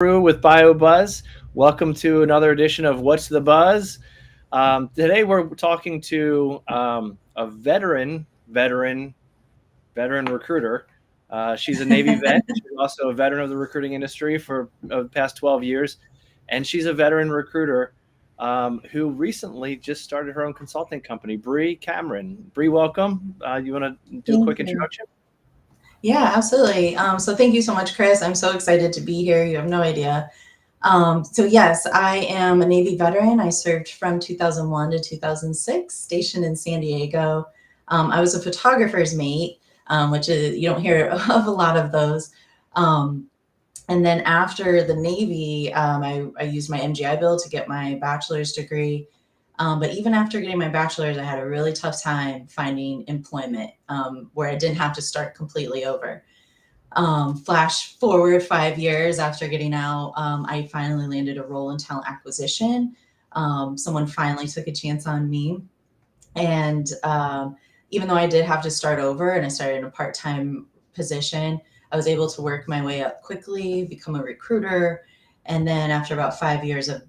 Frew with BioBuzz. Welcome to another edition of What's the Buzz. Today we're talking to a veteran recruiter. She's a Navy vet. She's also a veteran of the recruiting industry for the past 12 years, and she's a veteran recruiter who recently just started her own consulting company, Bre Cameron. Bre, welcome. You want to do a Thank quick you. introduction? Yeah, absolutely. So thank you so much, Chris. I'm so excited to be here. You have no idea. So yes, I am a Navy veteran. I served from 2001 to 2006, stationed in San Diego. I was a photographer's mate, which is, you don't hear of a lot of those. Um, and then after the Navy, I used my MGI Bill to get my bachelor's degree. But even after getting my bachelor's, I had a really tough time finding employment where I didn't have to start completely over. Flash forward 5 years after getting out, I finally landed a role in talent acquisition. Someone finally took a chance on me. And even though I did have to start over and I started in a part-time position, I was able to work my way up quickly, become a recruiter. And then after about 5 years of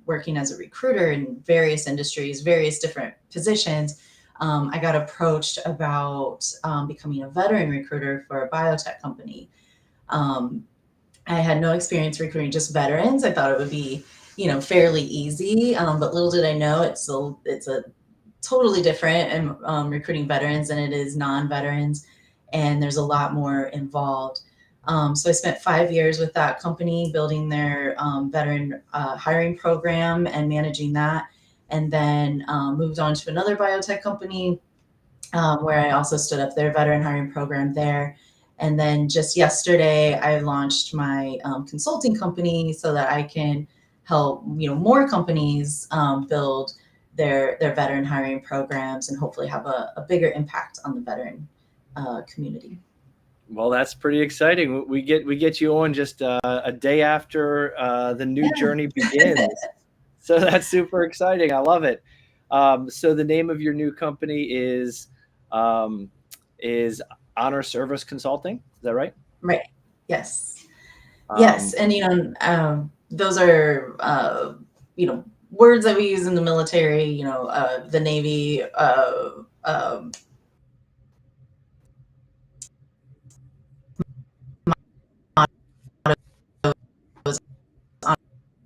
working as a recruiter in various industries, various different positions, I got approached about becoming a veteran recruiter for a biotech company. Um, I had no experience recruiting just veterans. I thought it would be, fairly easy, but little did I know it's a totally different in recruiting veterans than it is non-veterans, and there's a lot more involved. So I spent 5 years with that company building their veteran hiring program and managing that, and then moved on to another biotech company where I also stood up their veteran hiring program there. And then just yesterday, I launched my consulting company so that I can help more companies build their veteran hiring programs and hopefully have a bigger impact on the veteran community. Well, that's pretty exciting. We get you on just a day after the new journey begins, so that's super exciting. I love it. So the name of your new company um, is Honor Service Consulting. Is that right? Right. Yes. Yes. Um, And, those are, words that we use in the military, the Navy,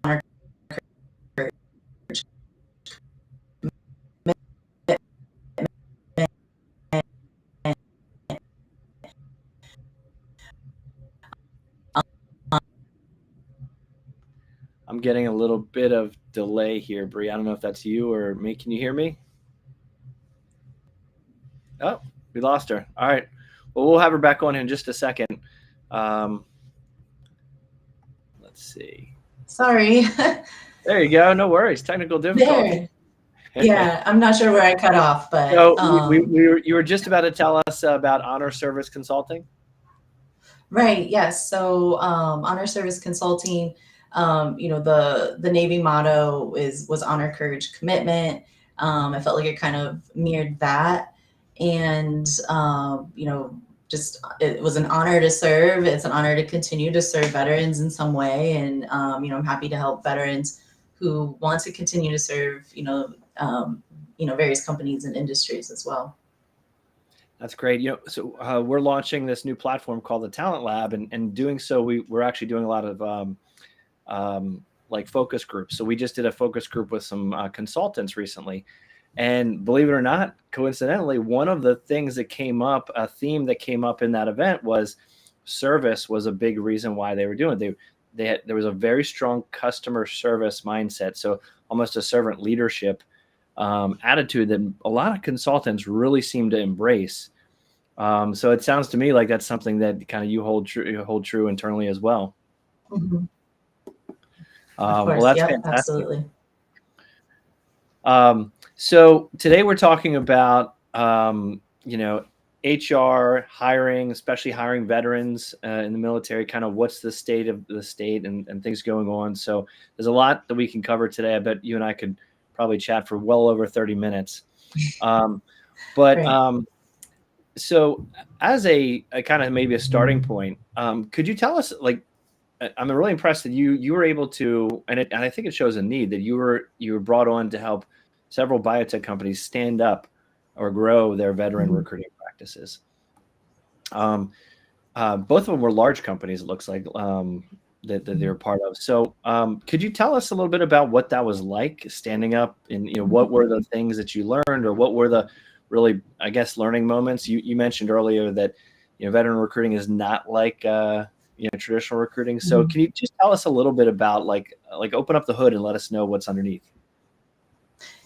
honor, courage, I'm getting a little bit of delay here, Bree. I don't know if that's you or me. Can you hear me? Oh, we lost her. All right. Well, we'll have her back on in just a second. Um, let's see. Sorry. There you go. No worries. Technical difficulty. There. Yeah, I'm not sure where I cut off, but So you were just about to tell us about Honor Service Consulting. right, yes. So Honor Service Consulting, the Navy motto was honor, courage, commitment. I felt like it kind of mirrored that, and just it was an honor to serve. It's an honor to continue to serve veterans in some way, and I'm happy to help veterans who want to continue to serve, various companies and industries as well. That's great. So we're launching this new platform called the Talent Lab, and doing so, we're actually doing a lot of like focus groups. So we just did a focus group with some consultants recently, and believe it or not, coincidentally, one of the things that came up, a theme that came up in that event was service was a big reason why they were doing it. There was a very strong customer service mindset, so almost a servant leadership attitude that a lot of consultants really seem to embrace. So it sounds to me like that's something that kind of you hold true internally as well. Mhm. Of Well, course. that's Yep, fantastic. absolutely. So today we're talking about HR hiring, especially hiring veterans in the military. Kind of what's the state of the state and things going on. So there's a lot that we can cover today. I bet you and I could probably chat for well over 30 minutes. Um, but Great. so as a kind of maybe a starting point, could you tell us, like, I'm really impressed that you were able to, and I think it shows a need that you were brought on to help several biotech companies stand up or grow their veteran Mhm. recruiting practices. Both of them were large companies, it looks like, that they were part of. So could you tell us a little bit about what that was like standing up, and what were the things that you learned, or what were the really, I guess, learning moments? You mentioned earlier that veteran recruiting is not like traditional recruiting. So Mhm. can you just tell us a little bit about like open up the hood and let us know what's underneath?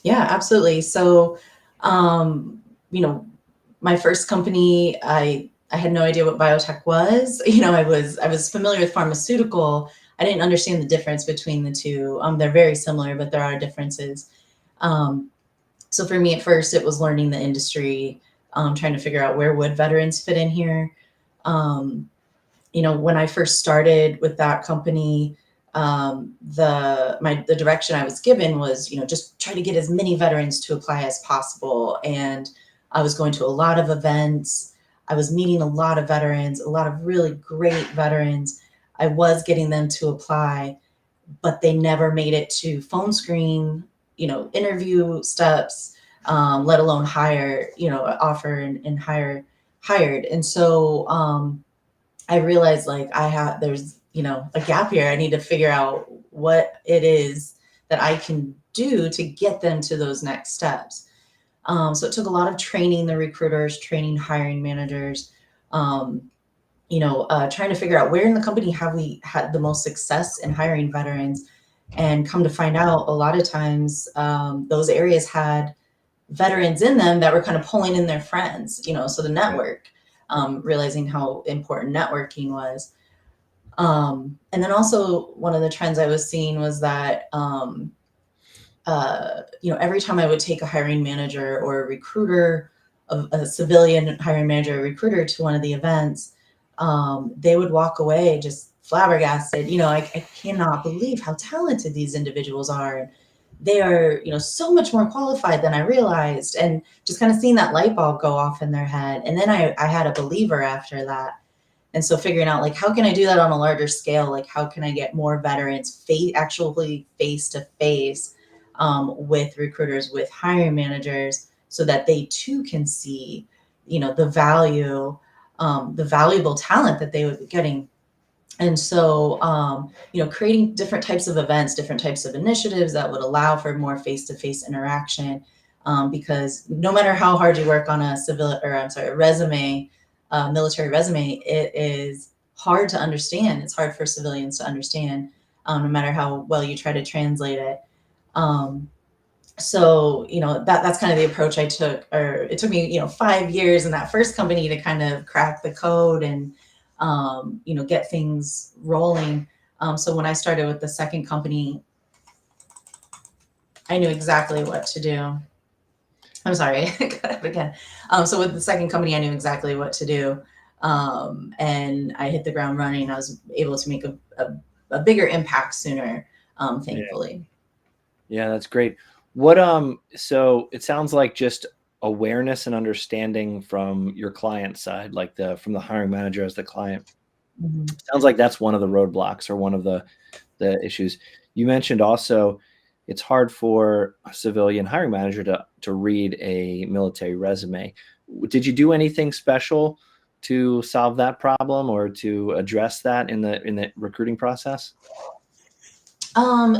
Yeah, absolutely. So, um, you know, my first company, I had no idea what biotech was. I was familiar with pharmaceutical. I didn't understand the difference between the two. They're very similar, but there are differences. Um, so for me at first, it was learning the industry, trying to figure out where would veterans fit in here. Um, when I first started with that company, the direction I was given was, just try to get as many veterans to apply as possible. And I was going to a lot of events. I was meeting a lot of veterans, a lot of really great veterans. I was getting them to apply, but they never made it to phone screen, interview steps, let alone hire, offer and hired. And so, I realized like there's, a gap here. I need to figure out what it is that I can do to get them to those next steps. So it took a lot of training the recruiters, training hiring managers, um, trying to figure out where in the company have we had the most success in hiring veterans. And come to find out, a lot of times those areas had veterans in them that were kind of pulling in their friends, so the Right. network, realizing how important networking was. And then also one of the trends I was seeing was that, every time I would take a hiring manager or a recruiter, a civilian hiring manager, or recruiter to one of the events, they would walk away just flabbergasted. I cannot believe how talented these individuals are. They are, so much more qualified than I realized. And just kind of seeing that light bulb go off in their head. And then I had a believer after that. And so figuring out like, how can I do that on a larger scale? Like, how can I get more veterans actually face to face with recruiters, with hiring managers, so that they too can see, the value, the valuable talent that they would be getting. And so, creating different types of events, different types of initiatives that would allow for more face-to-face interaction. Because no matter how hard you work on a resume, military resume, it is hard to understand. It's hard for civilians to understand, no matter how well you try to translate it. Um, so that's kind of the approach I took. Or it took me 5 years in that first company to kind of crack the code and get things rolling. So when I started with the second company, I knew exactly what to do. I'm sorry. Got up again. So with the second company, I knew exactly what to do, and I hit the ground running. I was able to make a bigger impact sooner, thankfully. Yeah, that's great. What so it sounds like just awareness and understanding from your client side, like from the hiring manager as the client. Mhm. Sounds like that's one of the roadblocks or one of the issues. You mentioned also it's hard for a civilian hiring manager to read a military resume. Did you do anything special to solve that problem or to address that in the recruiting process?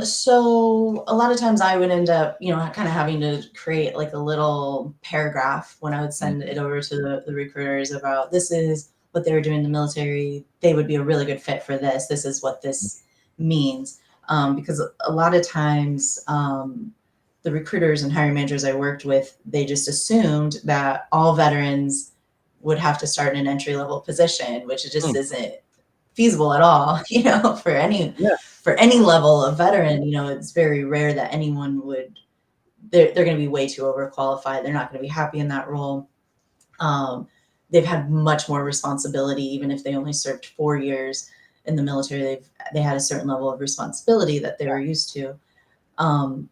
So a lot of times I would end up, kind of having to create like a little paragraph when I would send it over to the recruiters about this is what they were doing in the military. They would be a really good fit for this. This is what this means. Because a lot of times, the recruiters and hiring managers I worked with, they just assumed that all veterans would have to start in an entry level position, which it just Mm, isn't feasible at all, for any yeah. for any level of veteran. It's very rare that anyone would, they're going to be way too overqualified. They're not going to be happy in that role. Um, they've had much more responsibility, even if they only served 4 years in the military. They had a certain level of responsibility that they were used to. Um,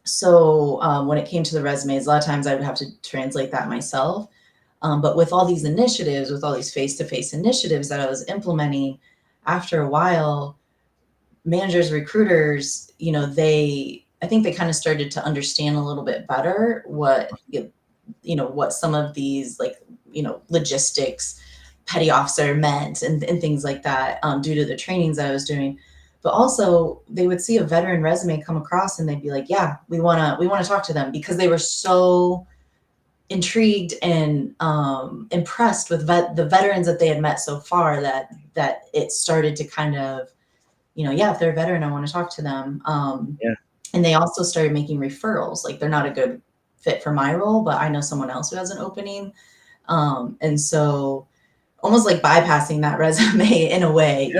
so when it came to the resumes, a lot of times I would have to translate that myself. But with all these initiatives, with all these face-to-face initiatives that I was implementing, after a while, managers, recruiters, I think they kind of started to understand a little bit better what some of these logistics, petty officer meant and things like that, due to the trainings that I was doing. But also they would see a veteran resume come across and they'd be like, yeah, we want to talk to them, because they were so intrigued and impressed with the veterans that they had met so far, that it started to kind of, yeah, if they're a veteran, I want to talk to them. Yeah. And they also started making referrals. Like, they're not a good fit for my role, but I know someone else who has an opening. And so almost like bypassing that resume in a way,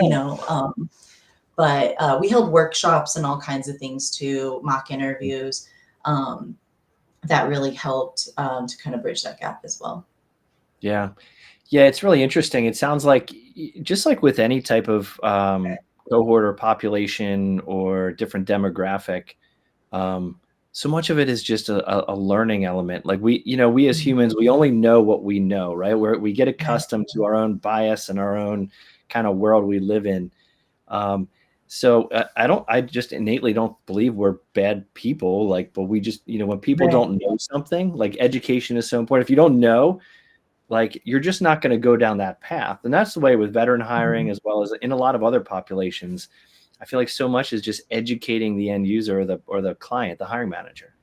but we held workshops and all kinds of things too, mock interviews, that really helped to kind of bridge that gap as well. Yeah. Yeah. It's really interesting. It sounds like, just like with any type of cohort or population or different demographic, so much of it is just a learning element. Like we as humans, we only know what we know, right? We get accustomed to our own bias and our own kind of world we live in. So I just innately don't believe we're bad people. Like, but we just, when people don't know something, like education is so important. If you don't know, like, you're just not going to go down that path. And that's the way with veteran hiring, as well as in a lot of other populations. I feel like so much is just educating the end user or the client, the hiring manager.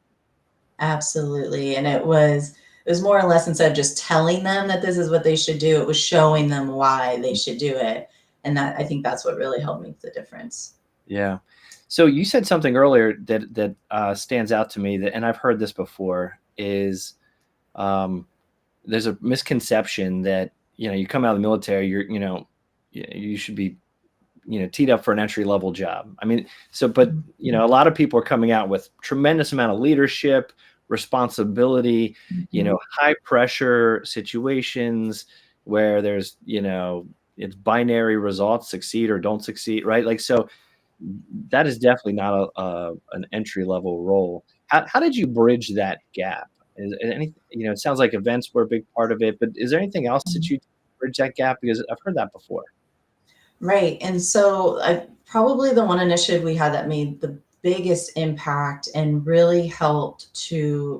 Absolutely. And it was more or less, instead of just telling them that this is what they should do, it was showing them why they should do it. And I think that's what really helped make the difference. Yeah. So you said something earlier that stands out to me, and I've heard this before, is there's a misconception that, you come out of the military, you should be, teed up for an entry level job. I mean, but a lot of people are coming out with tremendous amount of leadership, responsibility, high pressure situations where there's, it's binary results, succeed or don't succeed, right? Like, so that is definitely not an entry level role. How did you bridge that gap? Is any, it sounds like events were a big part of it, but is there anything else that you bridge that gap? Because I've heard that before. Right. And so probably the one initiative we had that made the biggest impact and really helped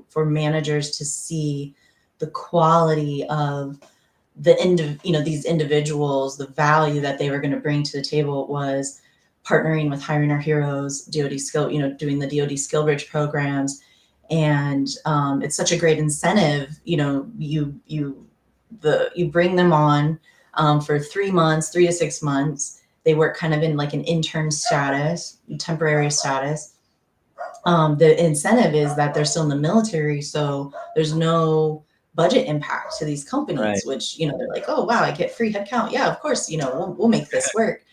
for managers to see the quality of these individuals, the value that they were going to bring to the table, was partnering with Hiring Our Heroes, DoD skill, doing the DoD Skill Bridge programs. And it's such a great incentive. You bring them on for 3 months, 3 to 6 months. They work kind of in like an intern status, temporary status. The incentive is that they're still in the military, so there's no budget impact to these companies, Right. which, they're like, oh, wow, I get free headcount. Yeah, of course, we'll make this work.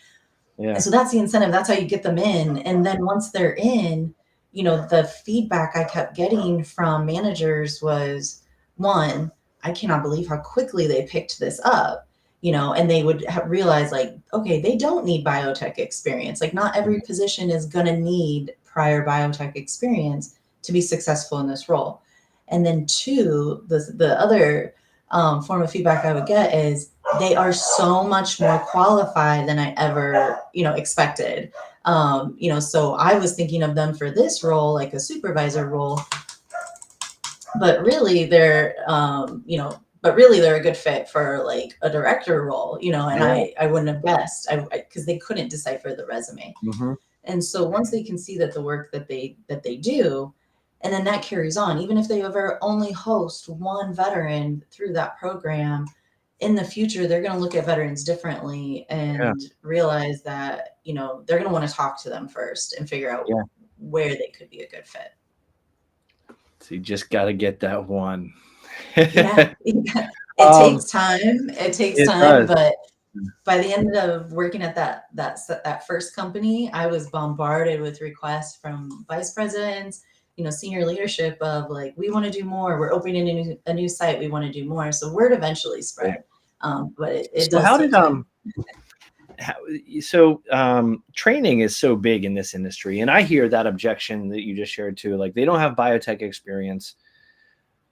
Yeah. And so that's the incentive. That's how you get them in. And then once they're in, the feedback I kept getting from managers was, one, I cannot believe how quickly they picked this up, and they would realize, like, okay, they don't need biotech experience. Like, not every position is going to need prior biotech experience to be successful in this role. And then two, the other form of feedback I would get is, they are so much more qualified than I ever, expected. So I was thinking of them for this role, like a supervisor role, but really they're, they're a good fit for like a director role, and Yeah. I wouldn't have guessed, because they couldn't decipher the resume. Mm-hmm. And so once they can see that the work that they do, and then that carries on, even if they ever only host one veteran through that program, in the future, they're going to look at veterans differently and realize that, they're going to want to talk to them first and figure out where they could be a good fit. So you just got to get that one. It takes time. It takes time, does. but by the end of working at that first company, I was bombarded with requests from vice presidents, senior leadership of like, we want to do more. We're opening a new site. We want to do more. So word eventually spread. But it So does. how did training is so big in this industry, and I hear that objection that you just shared too. Like, they don't have biotech experience.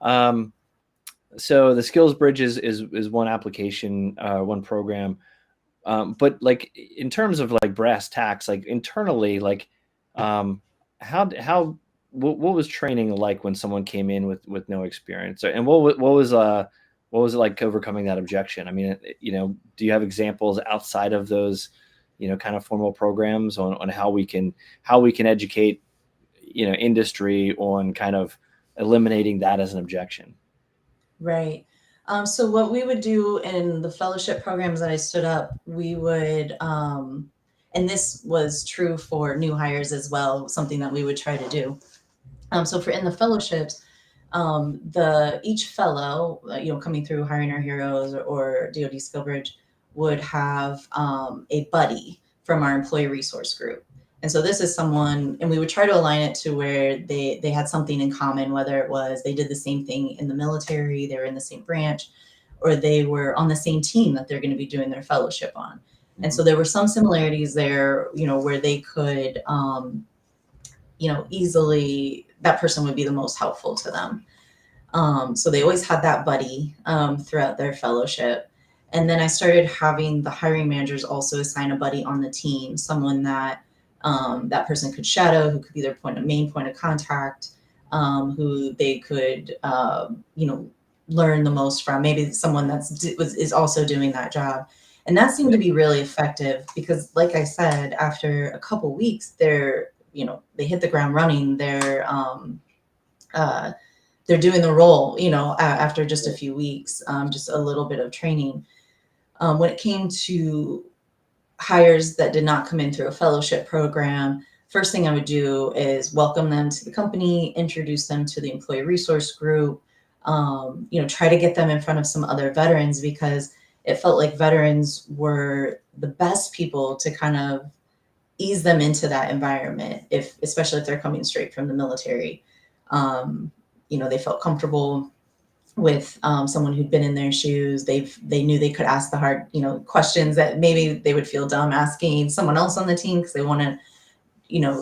So the Skills Bridge is one application, one program. But like in terms of like brass tacks, like internally, like how what was training like when someone came in with no experience, and what was it like overcoming that objection? I mean, do you have examples outside of those, kind of formal programs on how we can educate, industry on kind of eliminating that as an objection? Right. So what we would do in the fellowship programs that I stood up, we would, and this was true for new hires as well, something that we would try to do. So for in the fellowships, the each fellow, coming through Hiring Our Heroes or DoD SkillBridge would have a buddy from our employee resource group. And so this is someone, and we would try to align it to where they had something in common, whether it was they did the same thing in the military, they were in the same branch, or they were on the same team that they're going to be doing their fellowship on. And so there were some similarities there, where they could, easily, that person would be the most helpful to them. So they always had that buddy throughout their fellowship. And then I started having the hiring managers also assign a buddy on the team, someone that that person could shadow, who could be their main point of contact, who they could, learn the most from. Maybe someone is also doing that job. And that seemed to be really effective because, like I said, after a couple weeks, they hit the ground running. They're doing the role, after just a few weeks, just a little bit of training. When it came to hires that did not come in through a fellowship program, first thing I would do is welcome them to the company, introduce them to the employee resource group, try to get them in front of some other veterans, because it felt like veterans were the best people to kind of ease them into that environment, especially if they're coming straight from the military. They felt comfortable with someone who'd been in their shoes. They knew they could ask the hard, questions that maybe they would feel dumb asking someone else on the team because they want to,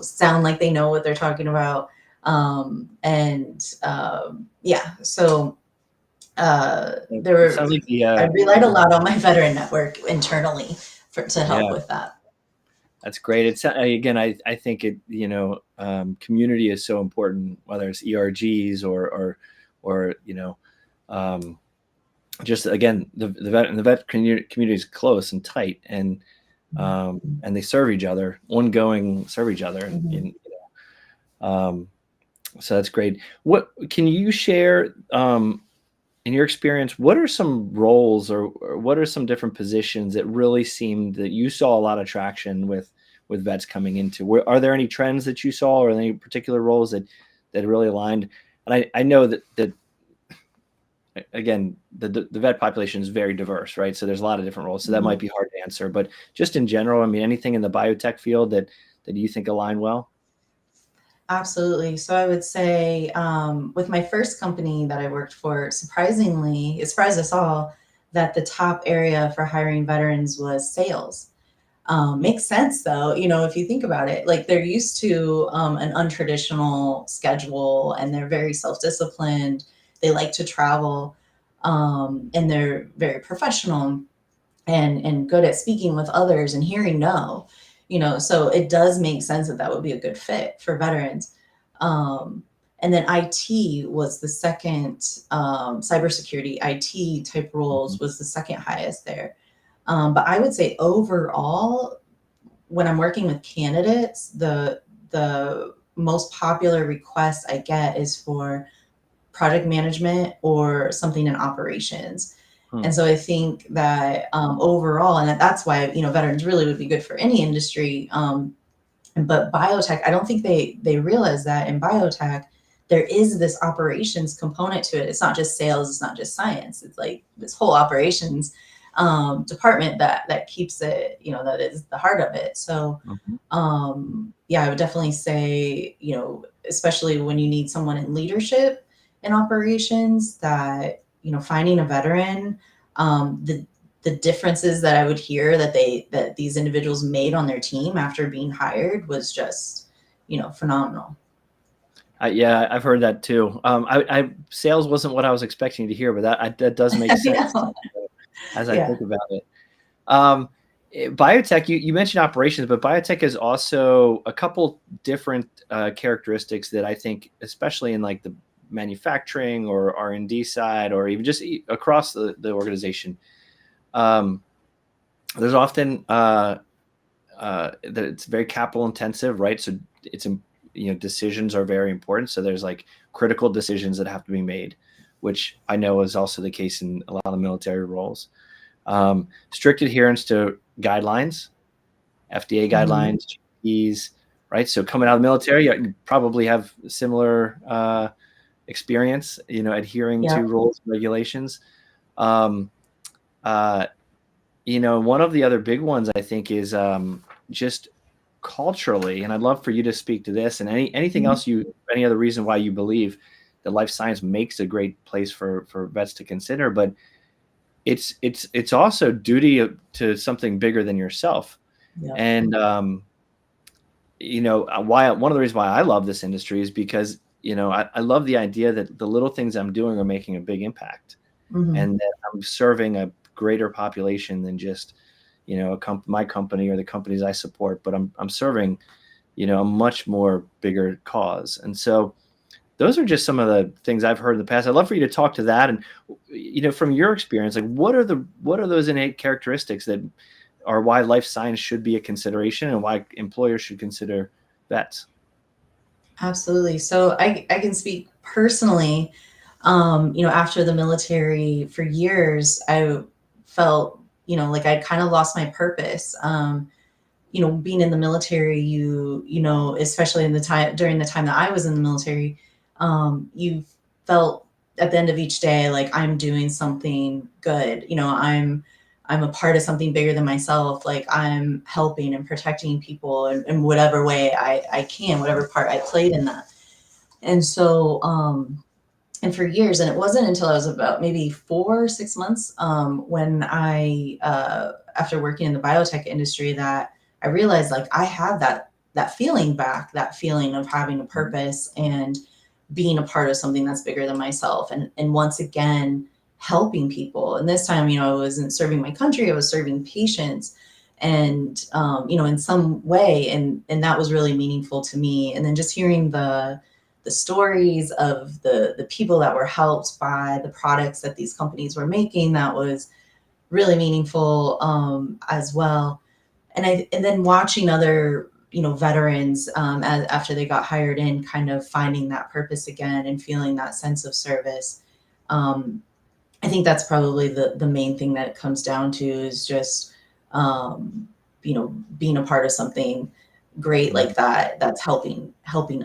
sound like they know what they're talking about. So there were, Sounds like I relied a lot on my veteran network internally to help with that. That's great. It's again, I think it, community is so important, whether it's ERGs or just again, the vet community is close and tight, and they serve each other, and so that's great. What can you share in your experience? What are some roles or what are some different positions that really seemed that you saw a lot of traction with vets coming into? Are there any trends that you saw, or any particular roles that really aligned? And I know that again, the vet population is very diverse, right? So there's a lot of different roles. So that might be hard to answer, but just in general, I mean, anything in the biotech field that you think align well? Absolutely. So I would say with my first company that I worked for, surprisingly, it surprised us all that the top area for hiring veterans was sales. Makes sense though, if you think about it, like they're used to an untraditional schedule, and they're very self-disciplined. They like to travel, and they're very professional and good at speaking with others and hearing no. So it does make sense that would be a good fit for veterans. And then IT was the second, cybersecurity IT type roles was the second highest there. But I would say overall, when I'm working with candidates, the most popular request I get is for project management or something in operations. And so I think that overall, and that's why, veterans really would be good for any industry. But biotech, I don't think they realize that in biotech, there is this operations component to it. It's not just sales, it's not just science. It's like this whole operations department that keeps it, that is the heart of it. So I would definitely say, especially when you need someone in leadership in operations, that, finding a veteran, the differences that I would hear that these individuals made on their team after being hired was just, phenomenal. I've heard that too. Sales wasn't what I was expecting to hear, but that does make sense as I think about it. Biotech, you mentioned operations, but biotech is also a couple different characteristics that I think, especially in like the manufacturing or R&D side, or even just across the organization, there's often that it's very capital intensive, right? So it's, decisions are very important. So there's like critical decisions that have to be made, which I know is also the case in a lot of military roles. Strict adherence to guidelines, FDA Mhm. guidelines, GPs, right? So coming out of the military, you probably have similar experience, adhering Yeah. to rules and regulations. Um, uh, one of the other big ones I think is just culturally, and I'd love for you to speak to this and anything Mhm. else any other reason why you believe that life science makes a great place for vets to consider, but it's also duty to something bigger than yourself. Yeah. And why one of the reasons why I love this industry is because I love the idea that the little things I'm doing are making a big impact, Mhm. and that I'm serving a greater population than just my company or the companies I support, but I'm serving a much more bigger cause. And so those are just some of the things I've heard in the past. I'd love for you to talk to that, and from your experience, like what are those innate characteristics that are why life science should be a consideration and why employers should consider vets. Absolutely. So I can speak personally. After the military for years, I felt, like I kind of lost my purpose. Being in the military, especially in the time during the time that I was in the military, you felt at the end of each day like I'm doing something good. I'm a part of something bigger than myself. Like I'm helping and protecting people in whatever way I can, whatever part I played in that. And so, and for years, and it wasn't until I was about maybe 4 or 6 months, when after working in the biotech industry, that I realized like I had that feeling back, that feeling of having a purpose and being a part of something that's bigger than myself, and once again helping people. And this time, I wasn't serving my country; I was serving patients, and in some way, and that was really meaningful to me. And then just hearing the stories of the people that were helped by the products that these companies were making, that was really meaningful, as well. And then watching other veterans, after they got hired in, kind of finding that purpose again and feeling that sense of service. um, I think that's probably the main thing that it comes down to, is just um, being a part of something great like that, that's helping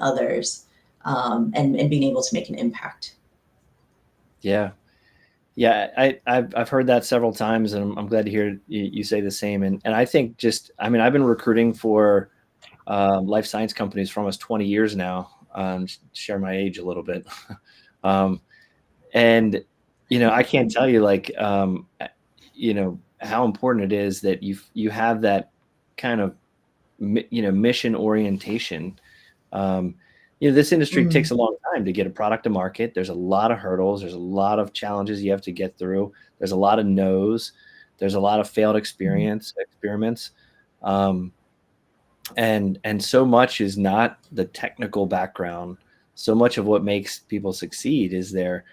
others, and being able to make an impact. Yeah. Yeah, I've heard that several times, and I'm glad to hear you say the same. And I think I've been recruiting for life science companies for almost 20 years now. Share my age a little bit, um, and I can't tell you like how important it is that you have that kind of mission orientation. Um, this industry takes Mm, a long time to get a product to market. There's a lot of hurdles. There's a lot of challenges you have to get through. There's a lot of no's. There's a lot of failed mhm, experiments. Um, and so much is not the technical background. So much of what makes people succeed is their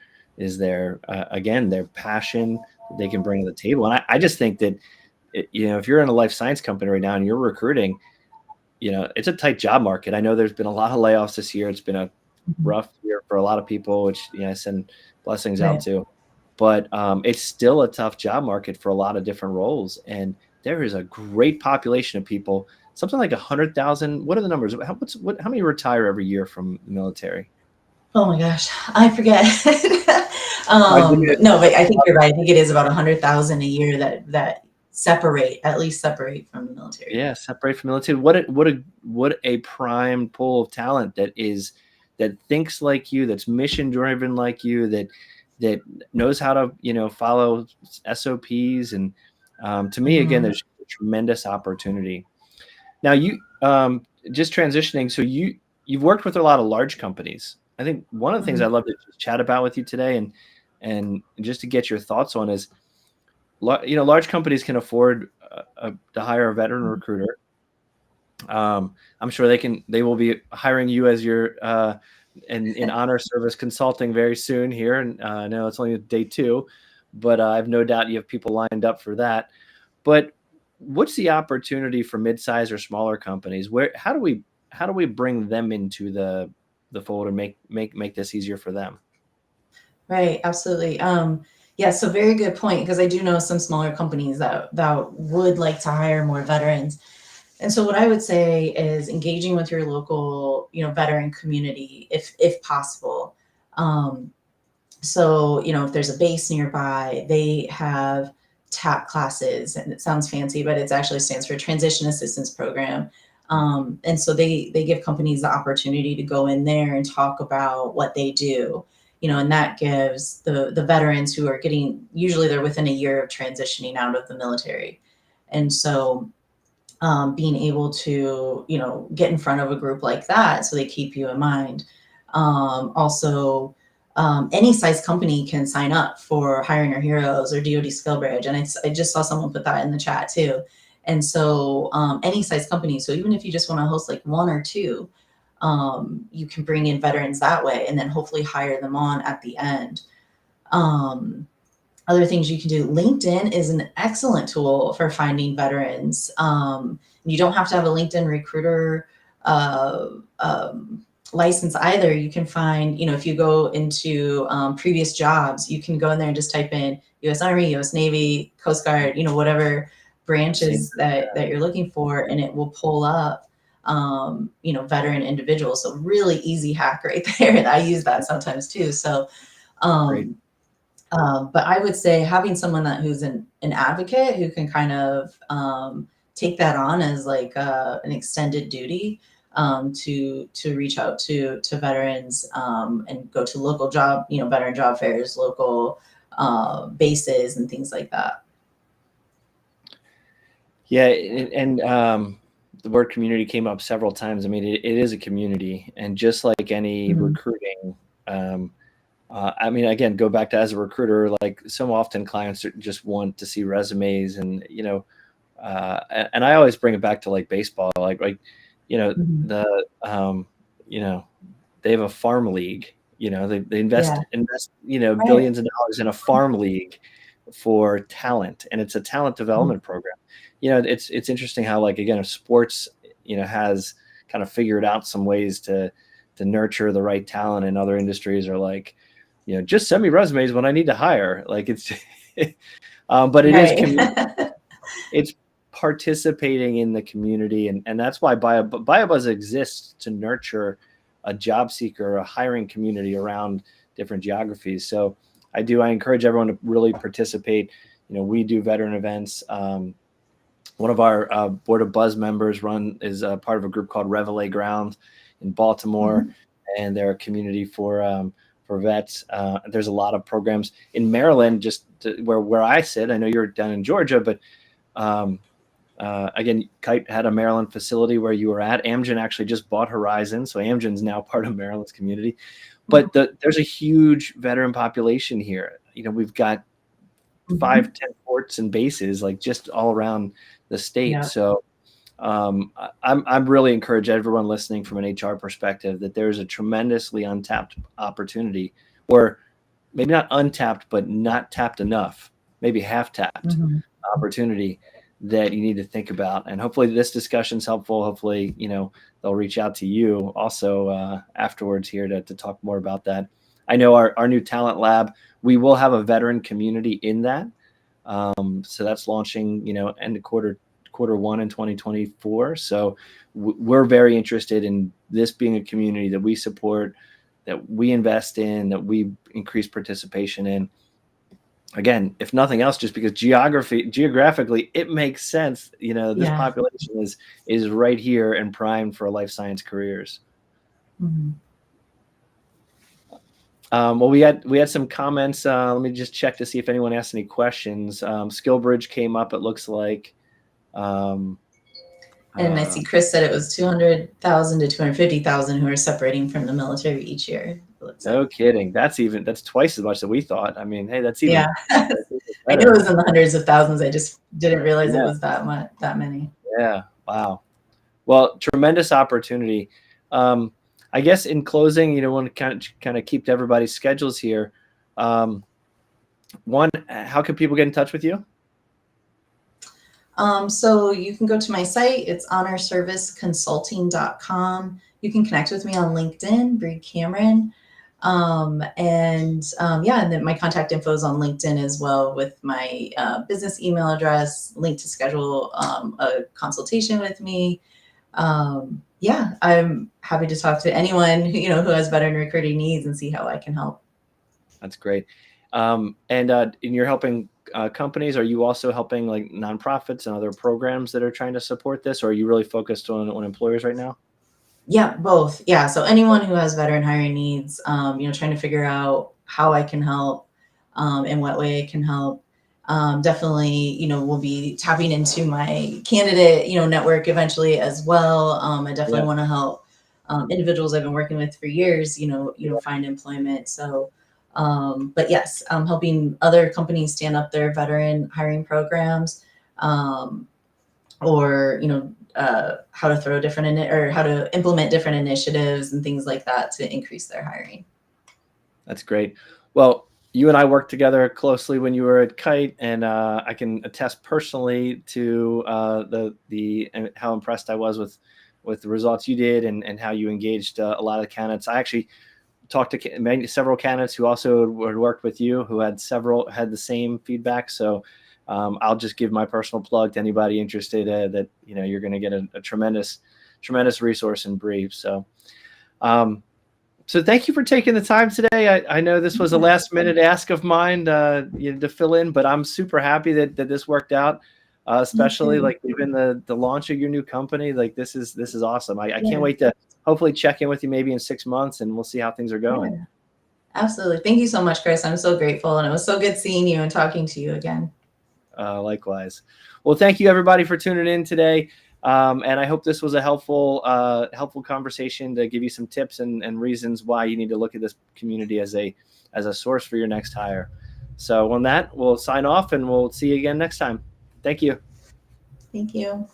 again, their passion that they can bring to the table. And I just think that, if you're in a life science company right now and you're recruiting, it's a tight job market. I know there's been a lot of layoffs this year. It's been a mhm. rough year for a lot of people, which I send blessings out Right. to. But it's still a tough job market for a lot of different roles, and there is a great population of people. Something like 100,000. What are the numbers? How many retire every year from the military? Oh my gosh, I forget. I'll give you No, but I think you're right. I think it is about 100,000 a year that at least separate from the military. Yeah, separate from military. What a prime pool of talent that thinks like you, that's mission driven like you, that knows how to follow SOPs. And to me, again, Mhm, there's a tremendous opportunity. Now you just transitioning. So you've worked with a lot of large companies. I think one of the things mhm, I'd love to just chat about with you today, and just to get your thoughts on, is large companies can afford to hire a veteran recruiter. I'm sure they will be hiring you as your in HonorService Consulting very soon here. And I know it's only day 2, but I have no doubt you have people lined up for that. But what's the opportunity for mid-size or smaller companies? How do we bring them into the fold and make this easier for them? Right, absolutely. Yeah, so very good point, because I do know some smaller companies that would like to hire more veterans. And so what I would say is engaging with your local, veteran community if possible. So, if there's a base nearby, they have TAP classes, and it sounds fancy, but it actually stands for Transition Assistance Program. And so they give companies the opportunity to go in there and talk about what they do, and that gives the veterans who are usually they're within a year of transitioning out of the military. And so being able to, get in front of a group like that, so they keep you in mind. Also, any size company can sign up for Hiring Our Heroes or DoD Skill Bridge. And I just saw someone put that in the chat too. And so any size company, so even if you just want to host like 1 or 2, you can bring in veterans that way, and then hopefully hire them on at the end. Other things you can do, LinkedIn is an excellent tool for finding veterans. You don't have to have a LinkedIn recruiter license either. You can find, if you go into previous jobs, you can go in there and just type in U.S. Army, U.S. Navy, Coast Guard, whatever branches that you're looking for, and it will pull up, veteran individuals. So really easy hack right there. And I use that sometimes too. So, but I would say having someone who's an advocate who can kind of take that on as like an extended duty to reach out to veterans and go to local job, veteran job fairs, local bases and things like that. Yeah, and the word community came up several times. I mean, it is a community, and just like any recruiting, I mean, again, go back to as a recruiter, like so often clients just want to see resumes, and and I always bring it back to like baseball, like the they have a farm league, they invest Right. billions of dollars in a farm league for talent, and it's a talent development program. It's interesting how, like, again, if sports has kind of figured out some ways to nurture the right talent, and other industries are like, just send me resumes when I need to hire. Like it's, but it is it's participating in the community, and that's why BioBuzz exists, to nurture a job seeker, a hiring community around different geographies. So I encourage everyone to really participate. We do veteran events. One of our Board of Buzz members is part of a group called Reveille Ground in Baltimore, and they're a community for vets. There's a lot of programs in Maryland, just where I sit. I know you're down in Georgia, but again, Kite had a Maryland facility where you were at. Amgen actually just bought Horizon, so Amgen's now part of Maryland's community. But there's a huge veteran population here. We've got 5-10 forts and bases, like, just all around the state. Yeah. So I'm really encourage everyone listening from an HR perspective that there's a tremendously untapped opportunity, or maybe not untapped, but not tapped enough, maybe half tapped opportunity that you need to think about. And hopefully this discussion's helpful. Hopefully, they'll reach out to you also afterwards here to talk more about that. I know our new talent lab, we will have a veteran community in that. So that's launching, end of quarter 1 in 2024. So we're very interested in this being a community that we support, that we invest in, that we increase participation in. Again, if nothing else, just because geographically, it makes sense. This population is right here and primed for life science careers. Well, we had some comments. Let me just check to see if anyone asked any questions. SkillBridge came up, it looks like. And I see Chris said it was 200,000 to 250,000 who are separating from the military each year. No kidding. That's twice as much that we thought. I mean, hey, that's even I knew it was in the hundreds of thousands. I just didn't realize it Yeah. was that many. Yeah. Wow. Well, tremendous opportunity. I guess in closing, want to kind of keep to everybody's schedules here. One, how can people get in touch with you? So you can go to my site. It's HonorServiceConsulting.com. You can connect with me on LinkedIn, Bre Cameron. And then my contact info is on LinkedIn as well, with my business email address, link to schedule a consultation with me. I'm happy to talk to anyone who has veteran recruiting needs and see how I can help. That's great. And you're helping companies. Are you also helping like nonprofits and other programs that are trying to support this, or are you really focused on employers right now? Yeah, both. Yeah. So anyone who has veteran hiring needs, trying to figure out how I can help, in what way I can help. Definitely, we'll be tapping into my candidate, network eventually as well. I definitely want to help individuals I've been working with for years, find employment. So, but yes, helping other companies stand up their veteran hiring programs, or how to throw different or how to implement different initiatives and things like that to increase their hiring. That's great. Well, you and I worked together closely when you were at Kite, and I can attest personally to how impressed I was with the results you did, and how you engaged a lot of the candidates. I actually talked to several candidates who also had worked with you, who had the same feedback. So I'll just give my personal plug to anybody interested that you're going to get a tremendous resource in Bre. So so thank you for taking the time today. I know this was a last minute ask of mine to fill in, but I'm super happy that this worked out, especially like even the launch of your new company. Like this is awesome. I can't wait to hopefully check in with you maybe in 6 months, and we'll see how things are going. Yeah, absolutely. Thank you so much, Chris. I'm so grateful, and it was so good seeing you and talking to you again. Likewise. Well, thank you everybody for tuning in today. And I hope this was a helpful conversation to give you some tips and reasons why you need to look at this community as a source for your next hire. So on that, we'll sign off, and we'll see you again next time. Thank you. Thank you.